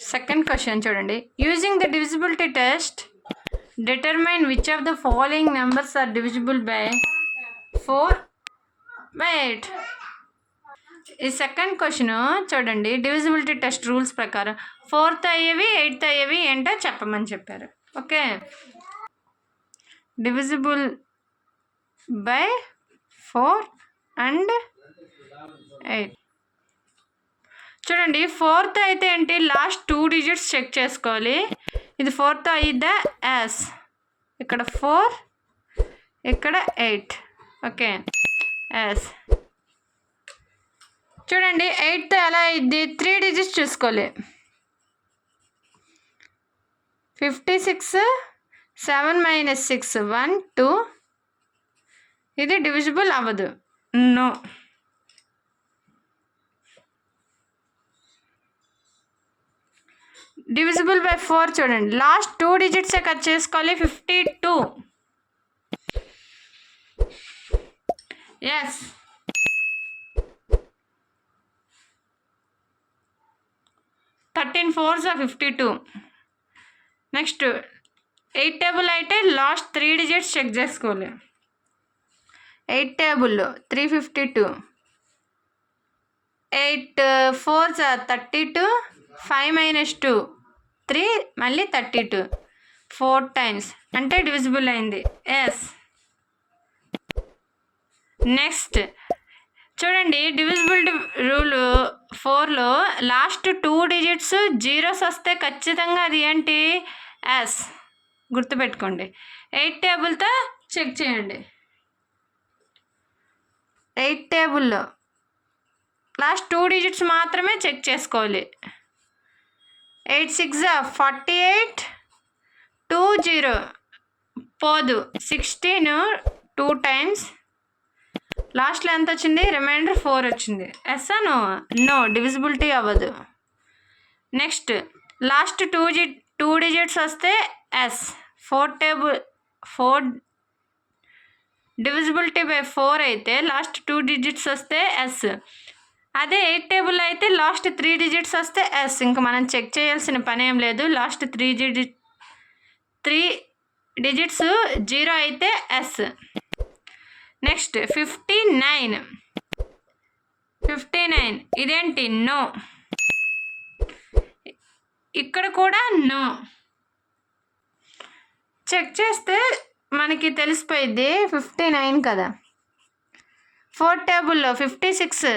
Second question చూడండి. Using the divisibility test determine which of the following numbers are divisible by 4/8. ఈ second question చూడండి. Divisibility test rules ప్రకారం 4th అయ్యేవి 8th అయ్యేవి ఏంటో చెప్పమని చెప్పారు. Okay, divisible by 4 and 8. చూడండి, 4th అయితే ఏంటి, లాస్ట్ 2 digits చెక్ చేసుకోవాలి. ఇది 4th అయ్యిద్దా? ఎస్. ఇక్కడ 4, ఇక్కడ 8. Okay, yes. చూడండి, 8th ఎలా అయ్యిద్ది? 3 digits చూసుకోవాలి. 56, 7 - 6 1 2. ఇది డివిజిబుల్ అవ్వదు. నో. డివిజిబుల్ బై 4 చూడండి, లాస్ట్ 2 digits కట్ చేసుకోవాలి. 52. ఎస్. 13 4s 52. నెక్స్ట్ 8 టేబుల్ అయితే లాస్ట్ 3 digits చెక్ చేసుకోవాలి. 8 టేబుల్లో 352. 8 4s 32. 5 - 2 3, మళ్ళీ 32. 4 times అంటే డివిజిబుల్ అయింది. ఎస్. నెక్స్ట్ చూడండి, డివిజిబిలిటీ రూల్ 4లో లాస్ట్ 2 digits జీరోస్ వస్తే ఖచ్చితంగా అది ఏంటి? ఎస్. గుర్తుపెట్టుకోండి. 8 టేబుల్తో చెక్ చేయండి. 8 టేబుల్లో లాస్ట్ 2 digits మాత్రమే చెక్ చేసుకోవాలి. 8 6 48. 2 0 పోదు. 16 2 times. లాస్ట్లో ఎంత వచ్చింది? రిమైండర్ 4 వచ్చింది. ఎస్సా? నో. నో, డివిజిబిలిటీ అవ్వదు. నెక్స్ట్ లాస్ట్ 2 digits వస్తే ఎస్. 4 డివిజిబిలిటీ బై 4 అయితే లాస్ట్ 2 digits వస్తే ఎస్. అదే 8 టేబుల్ అయితే లాస్ట్ 3 digits వస్తే ఎస్. ఇంకా మనం చెక్ చేయాల్సిన పని ఏం లేదు. లాస్ట్ 3 digits 0 అయితే ఎస్. నెక్స్ట్ 59. ఇదేంటి? నో. ఇక్కడ కూడా నో. చెక్ చేస్తే మనకి తెలిసిపోయింది 59 కదా. 4 టేబుల్లో 56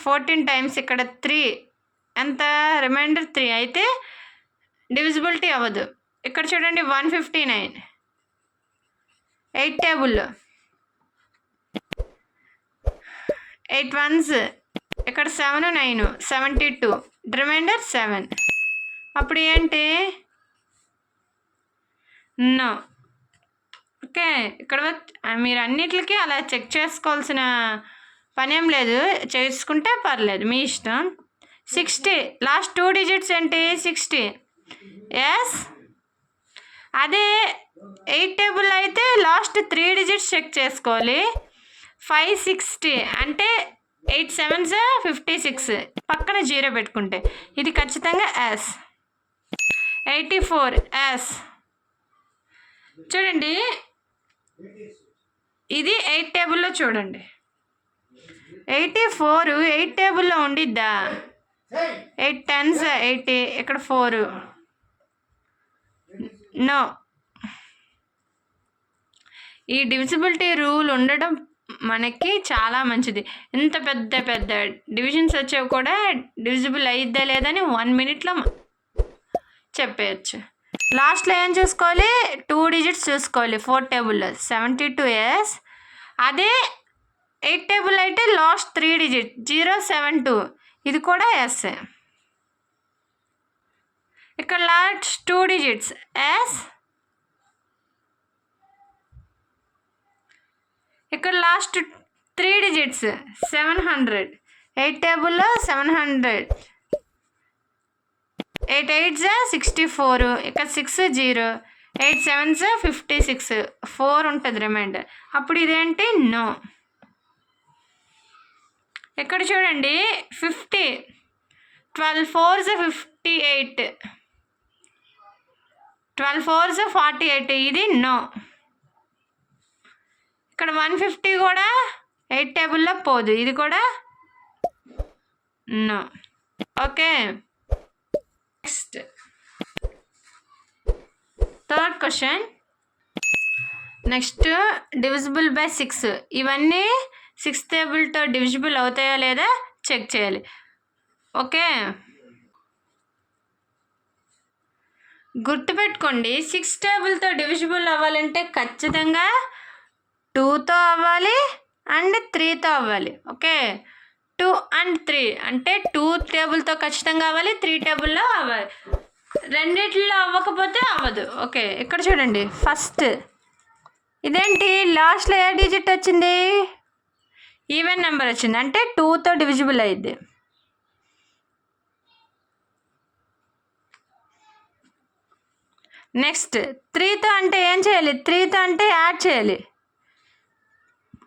14 times. ఇక్కడ 3 ఎంత? రిమైండర్ 3 అయితే డివిజిబిలిటీ అవ్వదు. ఇక్కడ చూడండి 159. 8 టేబుల్లో 8 ones. ఇక్కడ 7 9 72. రిమైండర్ 7. అప్పుడు ఏంటి? నో. ఓకే, ఇక్కడ మీరు అన్నిటికీ అలా చెక్ చేసుకోవాల్సిన పనేం లేదు. చేసుకుంటే పర్లేదు, మీ ఇష్టం. 60 లాస్ట్ 2 digits ఏంటి? 60. ఎస్. అదే 8 టేబుల్ అయితే లాస్ట్ 3 digits చెక్ చేసుకోవాలి. 560 అంటే 8 7s 56. పక్కన 0 పెట్టుకుంటే ఇది ఖచ్చితంగా ఎస్. 84 ఎస్. చూడండి, ఇది 8 టేబుల్లో చూడండి. 84 8 టేబుల్లో ఉండిద్దా? 8 10s 80. ఇక్కడ 4. నో. ఈ డివిజిబిలిటీ రూల్ ఉండడం మనకి చాలా మంచిది. ఇంత పెద్ద డివిజన్స్ వచ్చేవి కూడా డివిజిబుల్ అయిద్దా లేదని 1 minuteలో చెప్పేయచ్చు. లాస్ట్లో ఏం చూసుకోవాలి? 2 digits చూసుకోవాలి. 4 టేబుల్లో 72 ఎస్. అదే 8 టేబుల్ అయితే లాస్ట్ 3 digits 072. ఇది కూడా ఎస్. ఇక్కడ లాస్ట్ 2 digits ఎస్. ఇక్కడ లాస్ట్ 3 digits 700. 8 టేబుల్లో 700. 8 8s 64. ఇక్కడ 6 0. 8 7s 56. 4 ఉంటుంది రిమైండర్. అప్పుడు ఇదేంటి? నో. ఇక్కడ చూడండి 50 12 4s 58, 12 4s 48, ఇది నో. ఇక్కడ 150 కూడా 8 టేబుల్లో పోదు, ఇది కూడా no. Okay, next third question. Next divisible by 6. ఇవన్నీ 6th టేబుల్తో డివిజిబుల్ అవుతాయా లేదా చెక్ చేయాలి. ఓకే, గుర్తుపెట్టుకోండి, 6th టేబుల్తో డివిజిబుల్ అవ్వాలంటే ఖచ్చితంగా 2తో అవ్వాలి అండ్ 3తో అవ్వాలి. ఓకే, 2 and 3 అంటే 2 టేబుల్తో ఖచ్చితంగా అవ్వాలి, 3 టేబుల్లో అవ్వాలి. రెండిట్లో అవ్వకపోతే అవ్వదు. ఓకే, ఇక్కడ చూడండి, ఫస్ట్ ఇదేంటి లాస్ట్లో ఏ డిజిట్ వచ్చింది? ఈవెన్ నెంబర్ వచ్చింది, అంటే 2తో డివిజిబుల్ అయ్యిద్ది. నెక్స్ట్ 3తో అంటే ఏం చేయాలి? 3తో అంటే యాడ్ చేయాలి.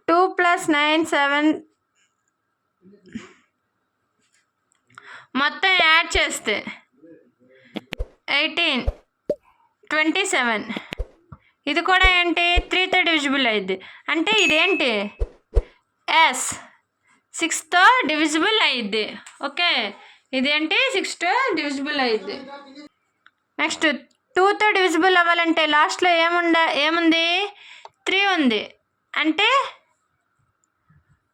2 + 9 7, మొత్తం యాడ్ చేస్తే 18 27. ఇది కూడా ఏంటి? 3తో డివిజిబుల్ అయ్యిద్ది. అంటే ఇదేంటి? ఎస్, 6తో డివిజిబుల్ అయ్యిద్ది. ఓకే, ఇదేంటి? 6తో డివిజిబుల్ అయ్యిద్ది. నెక్స్ట్ 2తో డివిజిబుల్ అవ్వాలంటే లాస్ట్లో ఏముంది? 3 ఉంది, అంటే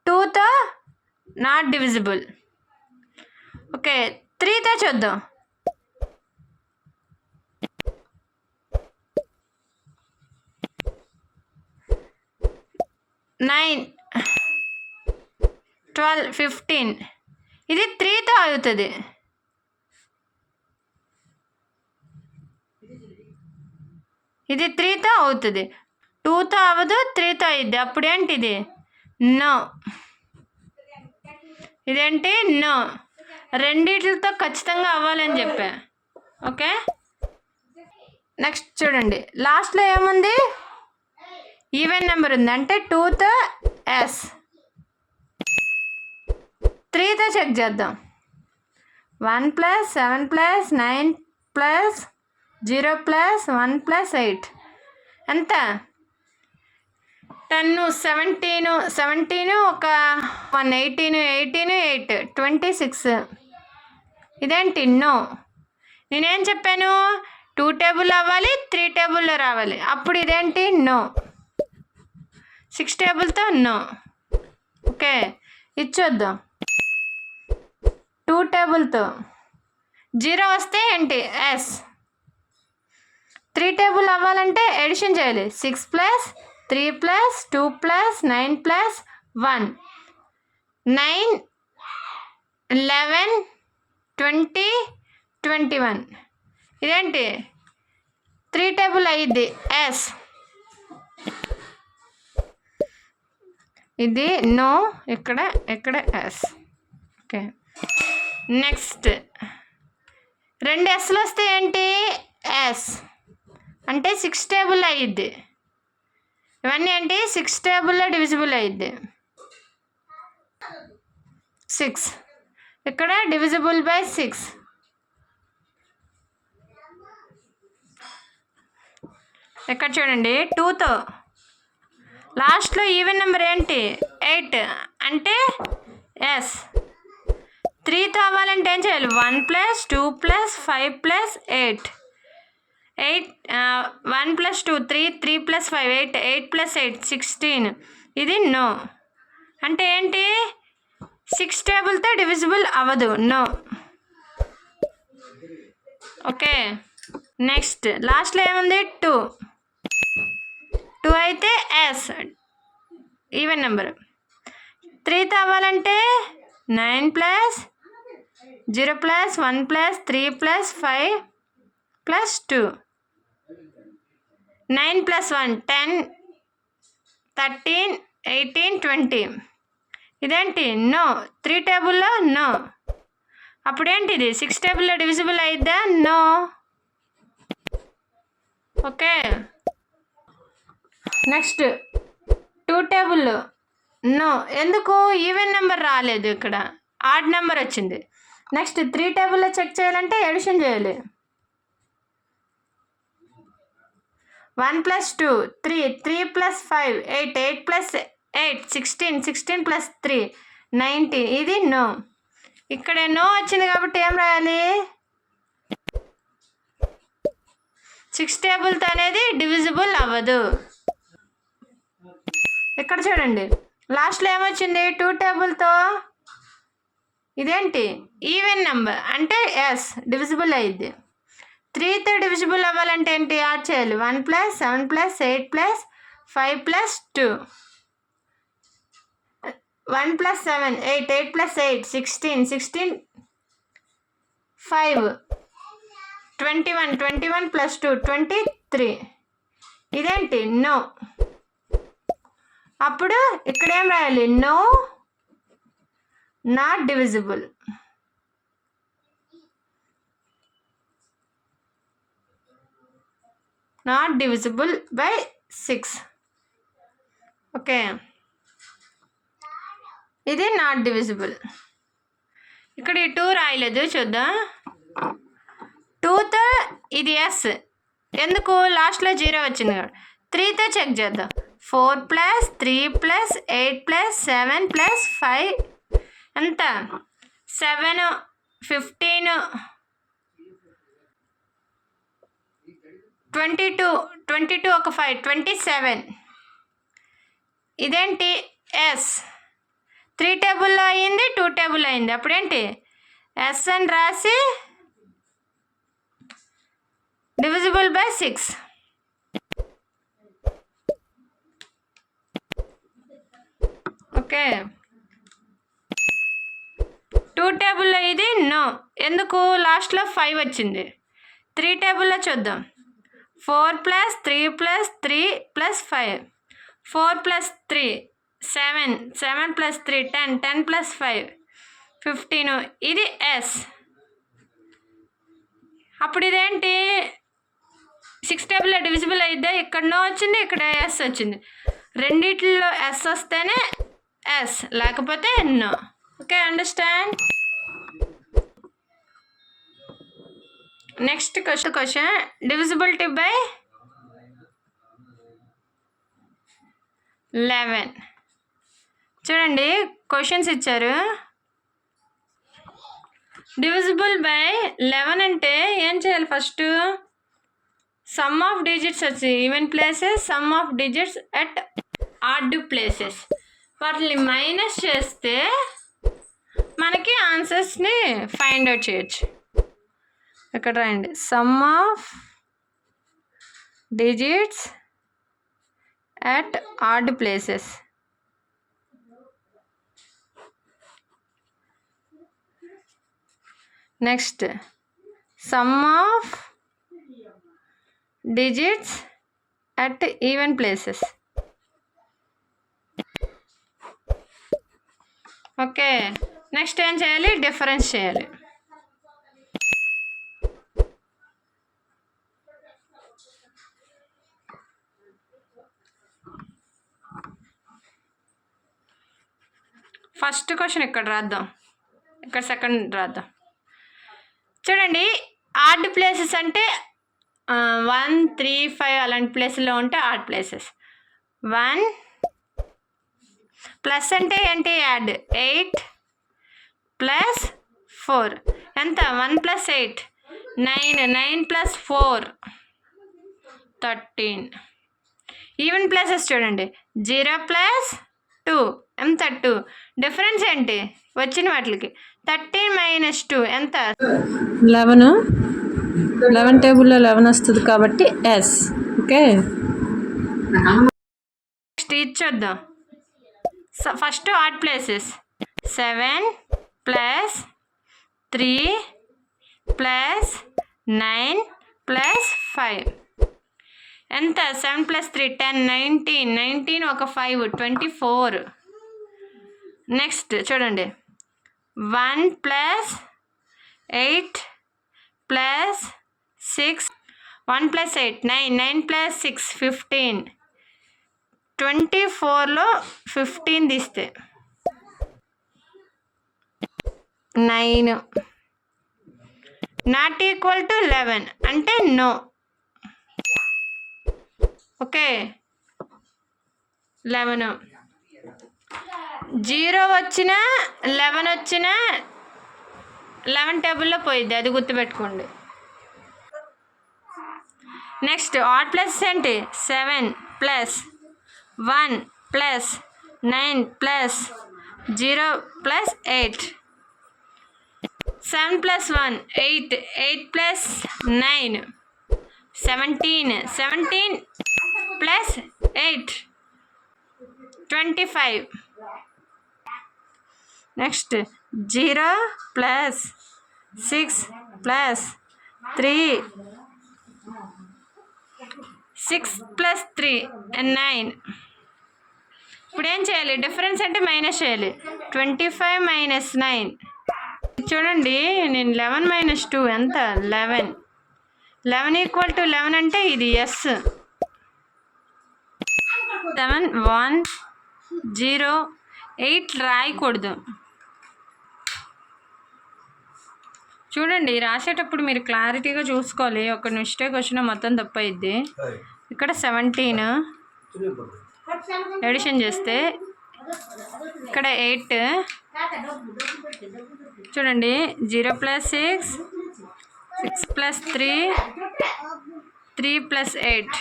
2తో నాట్ డివిజిబుల్. ఓకే, 3తో చూద్దాం. 9 12 15, ఇది 3తో అవుతుంది. ఇది 3తో అవుతుంది, 2తో అవ్వదు, 3తో అయ్యిద్ది. అప్పుడు ఏంటి? ఇది నో. ఇదేంటి? నో. రెండిట్లతో ఖచ్చితంగా అవ్వాలని చెప్పా. ఓకే, నెక్స్ట్ చూడండి, లాస్ట్లో ఏముంది? ఈవెన్ నెంబర్ ఉంది, అంటే 2తో ఎస్. 3తో చెక్ చేద్దాం. 1 + 7 + 9 + 0 + 1 + 8 ఎంత? 10 17 17, ఒక 1 18 18 8 26. ఇదేంటి? నో. నేనేం చెప్పాను? 2 టేబుల్ అవ్వాలి, 3 టేబుల్లో రావాలి. అప్పుడు ఇదేంటి? నో. 6 టేబుల్తో నో. ఓకే, ఇది చూద్దాం. 2 టేబుల్తో 0 వస్తే ఏంటి? ఎస్. 3 టేబుల్ అవ్వాలంటే ఎడిషన్ చేయాలి. 6 + 3 + 2 + 9 + 1 9 11 20 21. ఇదేంటి? 3 టేబుల్ అయ్యిద్ది. ఎస్. ఇది నో, ఇక్కడ ఎస్. ఓకే, నెక్స్ట్ 2 ఎస్లు వస్తే ఏంటి? ఎస్, అంటే 6 టేబుల్ అయ్యిద్ది. ఇవన్నీ ఏంటి? 6 టేబుల్లో డివిజిబుల్ అయ్యిద్ది. 6 ఇక్కడ డివిజిబుల్ బై 6. ఇక్కడ చూడండి, 2తో లాస్ట్లో ఈవెన్ నెంబర్ ఏంటి? 8, అంటే ఎస్. 3తో అవ్వాలంటే ఏం చేయాలి? 1 + 2 + 5 + 8 1 + 2 3 3 + 5 8 8 + 8 16. ఇది నో. అంటే ఏంటి? 6 టేబుల్తో డివిజిబుల్ అవ్వదు. నో. ఓకే, నెక్స్ట్ లాస్ట్లో ఏముంది? 2 అయితే ఎస్, ఈవెన్ నెంబర్. 3తో అవ్వాలంటే 9 + 0 + 1 + 3 + 5 + 2 9 + 1 10 13 18 20. ఇదేంటి? నో. 3 టేబుల్లో నో. అప్పుడేంటిది? 6 టేబుల్లో డివిజిబుల్ అయిద్దా? నో. ఓకే, నెక్స్ట్ 2 టేబుల్లో నో. ఎందుకు? ఈవెన్ నెంబర్ రాలేదు, ఇక్కడ ఆడ్ నెంబర్ వచ్చింది. నెక్స్ట్ 3 టేబుల్లో చెక్ చేయాలంటే ఎడిషన్ చేయాలి. 1 + 2 3, 3 + 5 8, 8 + 8 16, 16 + 3 19. ఇది నో. ఇక్కడ నో వచ్చింది కాబట్టి ఏం రాయాలి? 6 టేబుల్తో అనేది డివిజిబుల్ అవ్వదు. ఇక్కడ చూడండి, లాస్ట్లో ఏమొచ్చింది? 2 టేబుల్తో. ఇదేంటి? ఈవెన్ నెంబర్ అంటే ఎస్ డివిజిబుల్ అయ్యిద్ది. 3తో డివిజిబుల్ అవ్వాలంటే ఏంటి? యాడ్ చేయాలి. 1 + 7 + 8 + 5 + 2. 1 + 7 8, 8 + 8 16, 16 5 21, 21 + 2 23. ఇదేంటి? నో. అప్పుడు ఇక్కడ ఏం రాయాలి? No not divisible. Not divisible by 6. Okay, ఇది నాట్ డివిజిబుల్. ఇక్కడ ఈ 2 రాయలేదు, చూద్దాం. 2తో ఇది ఎస్, ఎందుకు? లాస్ట్లో 0 వచ్చింది కదా. 3తో చెక్ చేద్దాం. 4 + 3 + 8 + 7 + 5 ఎంత? 7 15 22, 22 ఒక 5 27. ఇదేంటి? ఎస్. 3 టేబుల్లో అయ్యింది, 2 టేబుల్ అయింది. అప్పుడేంటి? ఎస్ అని రాసి డివిజిబుల్ బై 6. ఓకే, 2 టేబుల్లో ఇది నో, ఎందుకు? లాస్ట్లో 5 వచ్చింది. 3 టేబుల్లో చూద్దాం. 4 + 3 + 3 + 5 4 + 3 7, 7 + 3 10, 10 + 5 15. ఇది ఎస్. అప్పుడు ఇదేంటి? 6 టేబుల్లో డివిజిబుల్ అయిద్దా? ఇక్కడ నో వచ్చింది, ఇక్కడ ఎస్ వచ్చింది. రెండిట్లో ఎస్ వస్తేనే ఎస్, లేకపోతే no. Okay, understand? Next question divisibility by 11. చూడండి, క్వశ్చన్స్ ఇచ్చారు. డివిజిబుల్ బై 11 అంటే ఏం చేయాలి? ఫస్ట్ సమ్ ఆఫ్ డిజిట్స్ వచ్చి even places, some of digits at odd places, వాటిని మైనస్ చేస్తే మనకి ఆన్సర్స్ని ఫైండ్ అవుట్ చేయొచ్చు. ఇక్కడ రాయండి, some of digits at odd places. Next some of digits at even places. Okay, next ఏం చేయాలి? డిఫరెన్స్ చేయాలి. ఫస్ట్ క్వశ్చన్ ఇక్కడ రాద్దాం, ఇక్కడ సెకండ్ రాద్దాం. చూడండి, ఆడ్ ప్లేసెస్ అంటే 1 3 5 అలాంటి ప్లేస్లో ఉంటే ఆడ్ ప్లేసెస్. 1 ప్లస్ అంటే ఏంటి? యాడ్. 8 + 4 ఎంత? 1 + 8 9, 9 + 4 13. ఈవెన్ ప్లేసెస్ చూడండి, 0 + 2 ఎంత? 2. డిఫరెన్స్ ఏంటి వచ్చిన వాటికి? 13 - 2 ఎంత? 11. 11 టేబుల్లో 11 వస్తుంది కాబట్టి ఎస్. ఓకే, నెక్స్ట్ ఇది చూద్దాం. ఫస్ట్ ఆడ్ ప్లేసెస్ 7 + 3 + 9 + 5 ఎంత? 7 + 3 10 19, 19 ఒక 5 24. నెక్స్ట్ చూడండి, 1 + 8 + 6 1 + 8 9, 9 + 6 15. 24లో 15 తీస్తే 9. నాట్ ఈక్వల్ టు 11 అంటే నో. ఓకే 11. 0 వచ్చినా 11 వచ్చినా 11 టేబుల్లో పోయిద్ది, అది గుర్తుపెట్టుకోండి. నెక్స్ట్ ఆడ్ ప్లస్ ఏంటి? 7 plus 1 plus 9 plus 0 plus 8. 7 plus 1 8, 8 plus 9 17, 17 plus 8 25. Next 0 plus 6 plus 3 6 plus 3 9. ఇప్పుడు ఏం చేయాలి? డిఫరెన్స్ అంటే మైనస్ చేయాలి. 25 మైనస్ 9. చూడండి, నేను 11 మైనస్ 2 ఎంత? 11. 11 ఈక్వల్ టు 11 అంటే ఇది ఎస్. 7 1 0 8 రాయకూడదు. చూడండి, రాసేటప్పుడు మీరు క్లారిటీగా చూసుకోవాలి. ఒక మిస్టేక్ వచ్చినా మొత్తం తప్పయిద్ది. ఇక్కడ 17 ఎడిషన్ చేస్తే ఇక్కడ 8. చూడండి, 0 ప్లస్ 6 6 ప్లస్ 3 3 ప్లస్ 8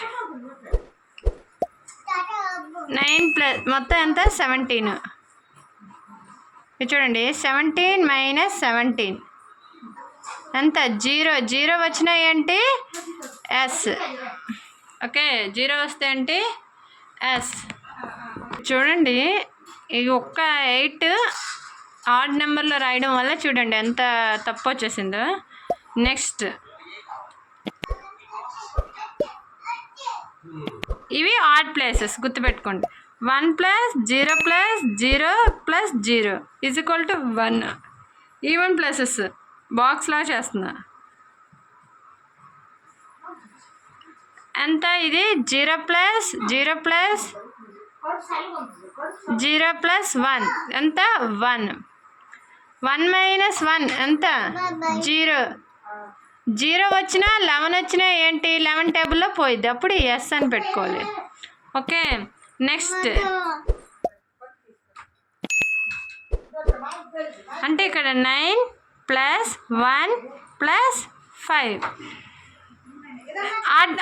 9 ప్లస్ మొత్తం ఎంత? 17. చూడండి, 17 మైనస్ 17 ఎంత? 0. 0 వచ్చినాయి ఏంటి? ఎస్. ఓకే, 0 వస్తే ఏంటి? ఎస్. చూడండి, ఈ ఒక్క 8 ఆడ్ నెంబర్లో రాయడం వల్ల చూడండి ఎంత తప్పు వచ్చేసిందో. నెక్స్ట్ ఇవి ఆడ్ ప్లేసెస్, గుర్తుపెట్టుకోండి. 1 plus 0 plus 0 plus 0 is equal to 1. Even places బాక్స్లా చేస్తున్నా. ఎంత ఇది? 0 ప్లస్ 0 ప్లస్ 0 ప్లస్ 1 ఎంత? 1. 1 మైనస్ 1 ఎంత? 0. 0 వచ్చినా 11 వచ్చినా ఏంటి? 11 టేబుల్లో పోయిద్ది, అప్పుడు ఎస్ అని పెట్టుకోవాలి. ఓకే, నెక్స్ట్ అంటే ఇక్కడ 9 ప్లస్ 1 ప్లస్ 5.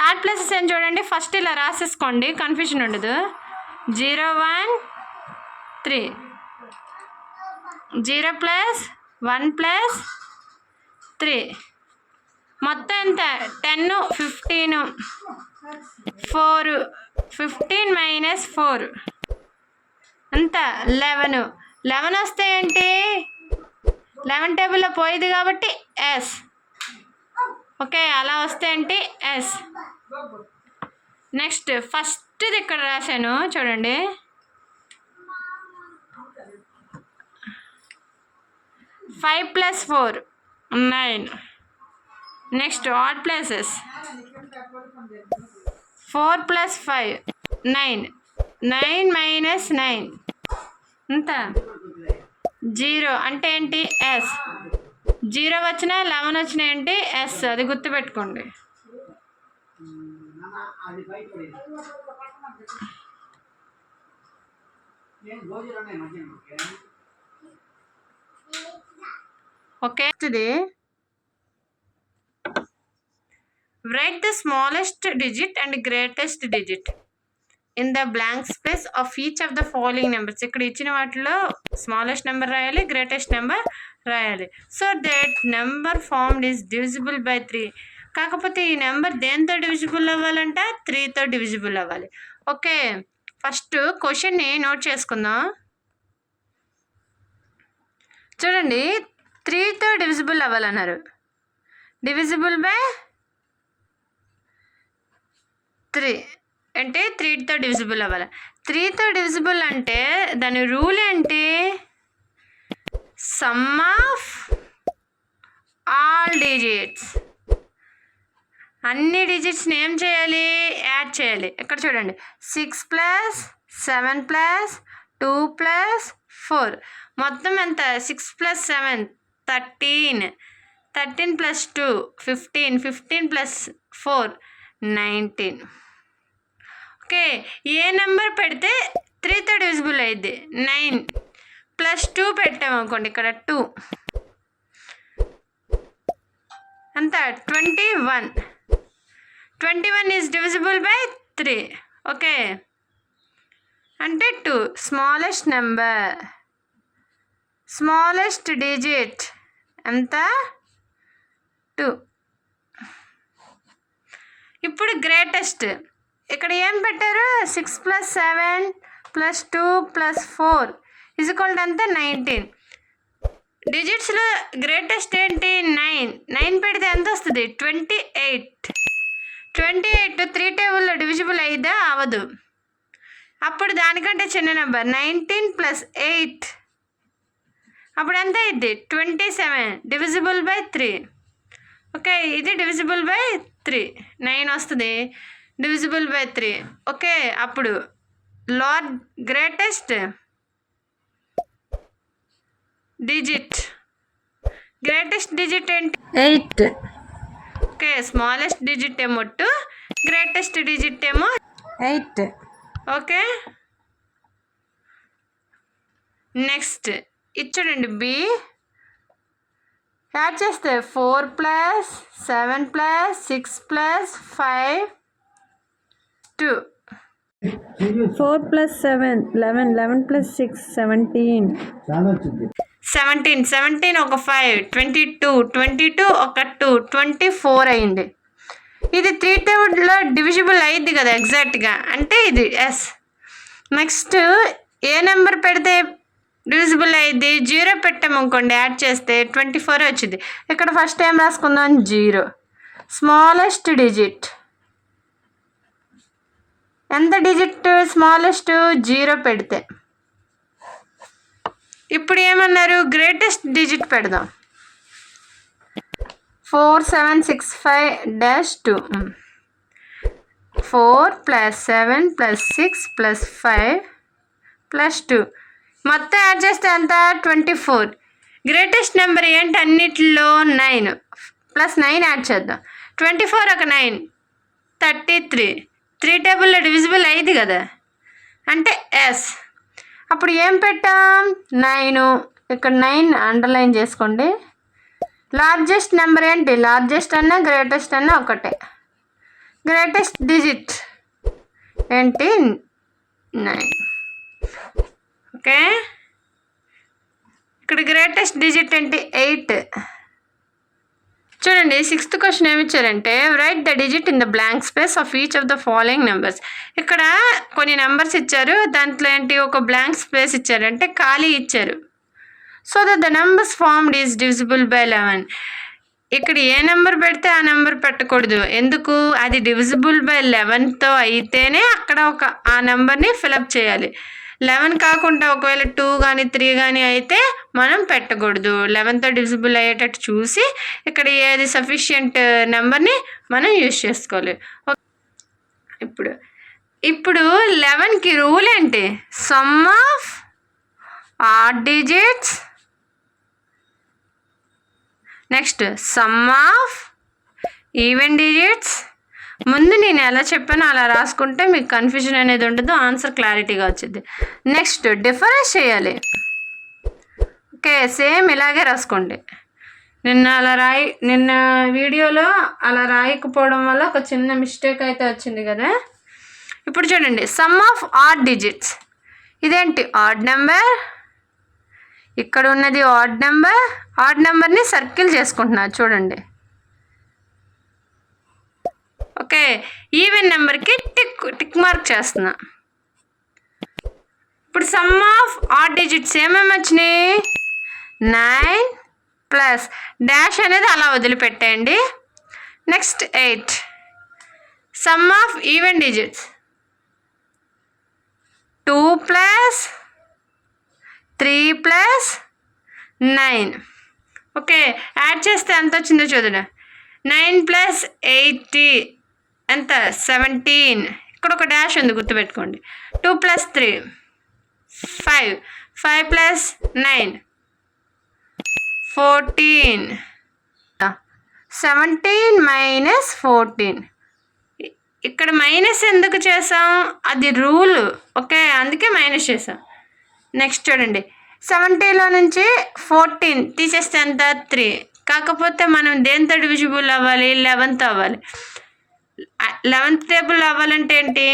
ఆడ్ ప్లసెస్ ఏం చూడండి, ఫస్ట్ ఇలా రాసేసుకోండి, కన్ఫ్యూజన్ ఉండదు. 0 1 3 0 ప్లస్ 1 ప్లస్ 3 మొత్తం ఎంత? 10 15 4 15 మైనస్ 4 ఎంత? 11. 11 వస్తే ఏంటి? 11 టేబుల్లో పోయేది కాబట్టి ఎస్. ఓకే, అలా వస్తే ఏంటి? ఎస్. నెక్స్ట్ ఫస్ట్ది ఇక్కడ రాశాను చూడండి. 5 plus 4 9. Next odd places 4 plus 5 9. 9 minus 9 ఎంత? 0 అంటే ఏంటి? ఎస్. 0 వచ్చినా 11 వచ్చినా ఏంటి? ఎస్. అది గుర్తుపెట్టుకోండి. ఓకే, ఇది write the smallest digit and greatest digit in the blank space of each of the following numbers. ఇక్కడ ఇచ్చిన వాటిలో స్మాలెస్ట్ నెంబర్ రాయాలి, గ్రేటెస్ట్ నెంబర్ రాయాలి. So that number formed is divisible by 3. కాకపోతే ఈ నెంబర్ దేంతో డివిజిబుల్ అవ్వాలంట? 3తో డివిజిబుల్ అవ్వాలి. Okay, first క్వశ్చన్ని నోట్ చేసుకుందాం. చూడండి, 3తో డివిజిబుల్ అవ్వాలన్నారు. డివిజిబుల్ బై 3 అంటే 3తో డివిజిబుల్ అవ్వాలి. 3తో డివిజిబుల్ అంటే దాని రూల్ ఏంటి? Some of all digits. అన్ని డిజిట్స్ని ఏం చేయాలి? యాడ్ చేయాలి. ఇక్కడ చూడండి, 6 ప్లస్ 7 ప్లస్ 2 ప్లస్ 4 మొత్తం ఎంత? 6 ప్లస్ 7 13. 13 plus 2 15, 15 plus 4 19. ఓకే, ఏ నెంబర్ పెడితే 3తో డివిజిబుల్ అయింది? 9 ప్లస్ 2 పెట్టామనుకోండి, ఇక్కడ 2 అంతా 21. 21 ఈజ్ డివిజిబుల్ బై 3. ఓకే, అంటే 2. స్మాలెస్ట్ నెంబర్, స్మాలెస్ట్ డిజిట్ ఎంత? 2. ఇప్పుడు గ్రేటెస్ట్, ఇక్కడ ఏం పెట్టారు? 6 plus 7 plus 2 plus 4 is equal to ఎంత? 19. డిజిట్స్లో గ్రేటెస్ట్ ఏంటి? 9. 9 పెడితే ఎంత వస్తుంది? 28. 28 3 టేబుల్లో డివిజిబుల్ అయిద్దా? అవ్వదు. అప్పుడు దానికంటే చిన్న నెంబర్ 19 ప్లస్ 8, అప్పుడు ఎంత అయింది? 27 డివిజిబుల్ బై 3. ఓకే, ఇది డివిజిబుల్ బై 3. 9 వస్తుంది, డివిజిబుల్ బై 3. ఓకే, అప్పుడు గ్రేటెస్ట్ డిజిట్, గ్రేటెస్ట్ డిజిట్ ఏంటి? 8. ఓకే, స్మాలెస్ట్ డిజిట్ ఏమో 2, గ్రేటెస్ట్ డిజిట్ ఏమో 8. ఓకే, నెక్స్ట్ ఇచ్చాడండి బి. యాడ్ చేస్తే 4 plus 7 plus 6 plus 5 2. 4 plus 7 11, 11 plus 6 17. 17 ఒక 5 22, 22 ఒక 2 24 అయింది. ఇది 3 టేబుల్లో డివిజిబుల్ అయింది కదా ఎగ్జాక్ట్గా, అంటే ఇది ఎస్. నెక్స్ట్ ఏ నెంబర్ పెడితే డివిజిబుల్ అయింది? 0 పెట్టామనుకోండి, యాడ్ చేస్తే 24 వచ్చింది. ఇక్కడ ఫస్ట్ ఏం రాసుకుందాం? 0. స్మాలెస్ట్ డిజిట్ ఎంత? డిజిట్ స్మాలెస్ట్ 0 పెడితే. ఇప్పుడు ఏమన్నారు? గ్రేటెస్ట్ డిజిట్ పెడదాం. 4 7 6 5 -2. 4 ప్లస్ 7 ప్లస్ 6 ప్లస్ 5 ప్లస్ 2 మొత్తం యాడ్ చేస్తే ఎంత? 24. గ్రేటెస్ట్ నెంబర్ ఏంటి అన్నిటిలో? 9 ప్లస్ 9 యాడ్ చేద్దాం. 24 ఒక 9 33. 3 టేబుల్లో డివిజిబుల్ అయ్యింది కదా, అంటే ఎస్. అప్పుడు ఏం పెట్టాం? 9. ఇక్కడ 9 అండర్లైన్ చేసుకోండి. లార్జెస్ట్ నెంబర్ ఏంటి? లార్జెస్ట్ అన్నా గ్రేటెస్ట్ అన్నా ఒకటే. గ్రేటెస్ట్ డిజిట్ ఏంటి? 9. ఓకే, ఇక్కడ గ్రేటెస్ట్ డిజిట్ ఏంటి? 8. చూడండి, 6th క్వశ్చన్ ఏమి ఇచ్చారంటే right the digit in the blank space of each of the following numbers. ఇక్కడ కొన్ని నెంబర్స్ ఇచ్చారు, దాంట్లో ఏంటి? ఒక బ్లాంక్ స్పేస్ ఇచ్చారు, అంటే ఖాళీ ఇచ్చారు. So that the numbers formed is divisible by 11. ఇక్కడ ఏ నెంబర్ పెడితే ఆ నెంబర్ పెట్టకూడదు. ఎందుకు? అది డివిజిబుల్ బై 11తో అయితేనే అక్కడ ఆ నెంబర్ని ఫిలప్ చేయాలి. 11 కాకుండా ఒకవేళ 2 కానీ 3 కానీ అయితే మనం పెట్టకూడదు. 11తో డివిజిబుల్ అయ్యేటట్టు చూసి ఇక్కడ ఏది సఫిషియంట్ నెంబర్ని మనం యూజ్ చేసుకోవాలి. ఇప్పుడు 11కి రూల్ ఏంటి? Some of odd digits, next some of even digits. ముందు నేను ఎలా చెప్పానో అలా రాసుకుంటే మీకు కన్ఫ్యూజన్ అనేది ఉండదు, ఆన్సర్ క్లారిటీగా వచ్చింది. నెక్స్ట్ డిఫరెన్స్ చేయాలి. ఓకే, సేమ్ ఇలాగే రాసుకోండి. నిన్న వీడియోలో అలా రాయకపోవడం వల్ల ఒక చిన్న మిస్టేక్ అయితే వచ్చింది కదా. ఇప్పుడు చూడండి, సమ్ ఆఫ్ ఆడ్ డిజిట్స్. ఇదేంటి? Odd number. ఇక్కడ ఉన్నది ఆడ్ నెంబర్. ఆడ్ నెంబర్ని సర్కిల్ చేసుకుంటున్నా చూడండి. ఓకే, ఈవెన్ నెంబర్కి టిక్ మార్క్ చేస్తున్నా. ఇప్పుడు సమ్ ఆఫ్ ఆడ్ డిజిట్స్ ఏమేమి వచ్చినాయి? 9 ప్లస్ డాష్ అనేది అలా వదిలిపెట్టేయండి. Next 8. Sum of even digits 2 plus 3 plus 9. Okay, add చేస్తే ఎంత వచ్చిందో చూడండి. 9 ప్లస్ 80 ఎంత? 17. ఇక్కడ ఒక డాష్ ఉంది, గుర్తుపెట్టుకోండి. 2 ప్లస్ 3 5. 5 ప్లస్ 9 14. 17 మైనస్ 14. ఇక్కడ మైనస్ ఎందుకు చేసాం? అది రూల్. ఓకే, అందుకే మైనస్ చేసాం. నెక్స్ట్ చూడండి, 70లో నుంచి 14 తీసేస్తే ఎంత? 3. కాకపోతే మనం దేంతో డివిజిబుల్ అవ్వాలి? 11తో అవ్వాలి. 11th టేబుల్ అవ్వాలంటే ఏంటి?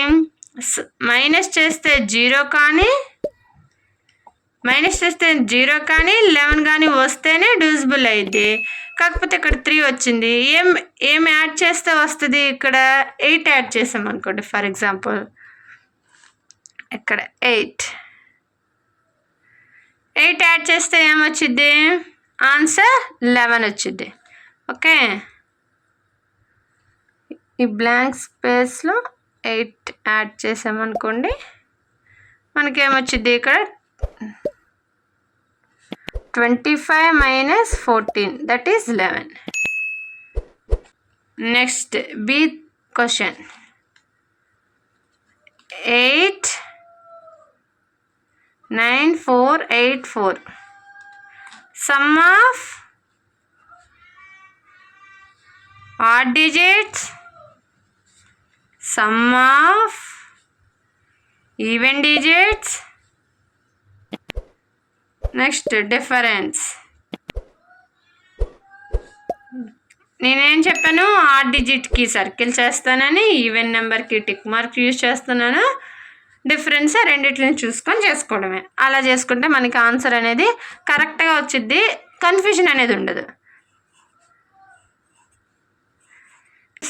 మైనస్ చేస్తే 0 కానీ 11 కానీ వస్తేనే డివిజిబుల్ అయింది. కాకపోతే ఇక్కడ 3 వచ్చింది. ఏం యాడ్ చేస్తే వస్తుంది? ఇక్కడ 8 యాడ్ చేసాం అనుకోండి. ఫర్ ఎగ్జాంపుల్ ఇక్కడ 8 యాడ్ చేస్తే ఏమొచ్చింది? ఆన్సర్ 11 వచ్చింది. ఓకే, ఈ బ్లాంక్ స్పేస్లో 8 యాడ్ చేసామనుకోండి, మనకేమొచ్చింది? ఇక్కడ 25 minus 14, that is 11. Next B question. 89484. Sum of odd digits, sum of even digits, next difference. నేనేం చెప్పాను? ఆడ్ డిజిట్కి సర్కిల్ చేస్తానని, ఈవెన్ నెంబర్కి టిక్ మార్క్ యూజ్ చేస్తున్నాను. డిఫరెన్స్ రెండింటిని చూసుకొని చేసుకోవడమే. అలా చేసుకుంటే మనకి ఆన్సర్ అనేది కరెక్ట్గా వచ్చింది, కన్ఫ్యూజన్ అనేది ఉండదు.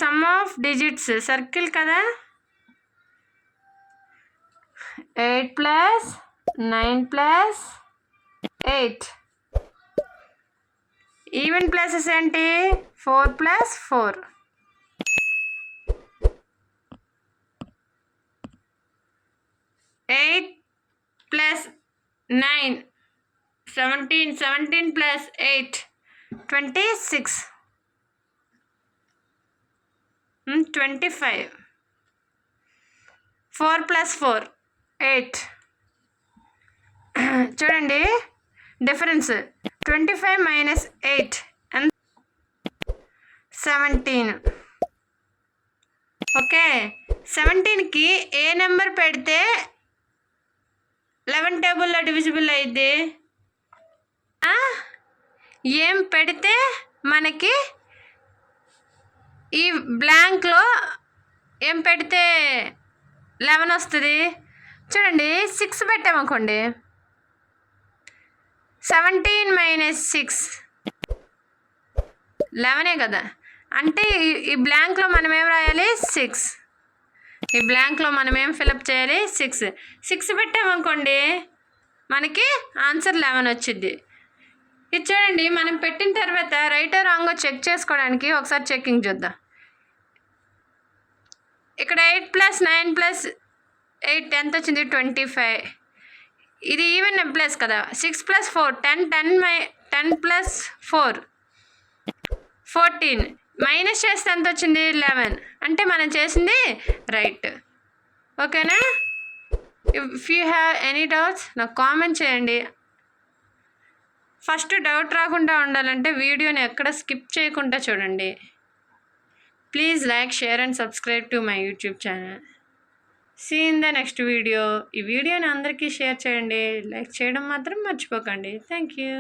సమ్ ఆఫ్ డిజిట్స్ సర్కిల్ కదా, 8 ప్లస్ 9 ప్లస్ 8. ఈవెన్ ప్లేసెస్ ఏంటి? 4 ప్లస్ 4. 8 ప్లస్ 9 17. 17 ప్లస్ 8 26. 25. 4 ప్లస్ 4 8. చూడండి డిఫరెన్స్. 25 minus 8 and 17. ఓకే, 17కి ఏ నెంబర్ పెడితే 11 టేబుల్లో డివిజిబుల్ అయింది? ఏం పెడితే మనకి ఈ బ్లాంక్లో ఏం పెడితే 11 వస్తుంది? చూడండి, 6 పెట్టామనుకోండి, 17 మైనస్ 6 11 కదా. అంటే ఈ బ్లాంక్లో మనం ఏం రాయాలి? 6. ఈ బ్లాంక్లో మనం ఏం ఫిలప్ చేయాలి? 6 పెట్టామనుకోండి, మనకి ఆన్సర్ 11 వచ్చింది. ఇది చూడండి, మనం పెట్టిన తర్వాత రైట్ రాంగో చెక్ చేసుకోవడానికి ఒకసారి చెక్కింగ్ చూద్దాం. ఇక్కడ 8 ప్లస్ 9 ప్లస్ 8 ఎంత వచ్చింది? 25. ఇది ఈవెన్ ప్లస్ కదా. 6 ప్లస్ 4 10 ప్లస్ 4 14. మైనస్ చేస్తే ఎంత వచ్చింది? 11. అంటే మనం చేసింది రైట్. ఓకేనా? If you have any doubts నాకు కామెంట్ చేయండి. ఫస్ట్ డౌట్ రాకుండా ఉండాలంటే వీడియోని ఎక్కడ స్కిప్ చేయకుండా చూడండి. Please like, share and subscribe to my YouTube channel. See in the next video. ఈ వీడియోని అందరికీ షేర్ చేయండి, లైక్ చేయడం మాత్రం మర్చిపోకండి. Thank you.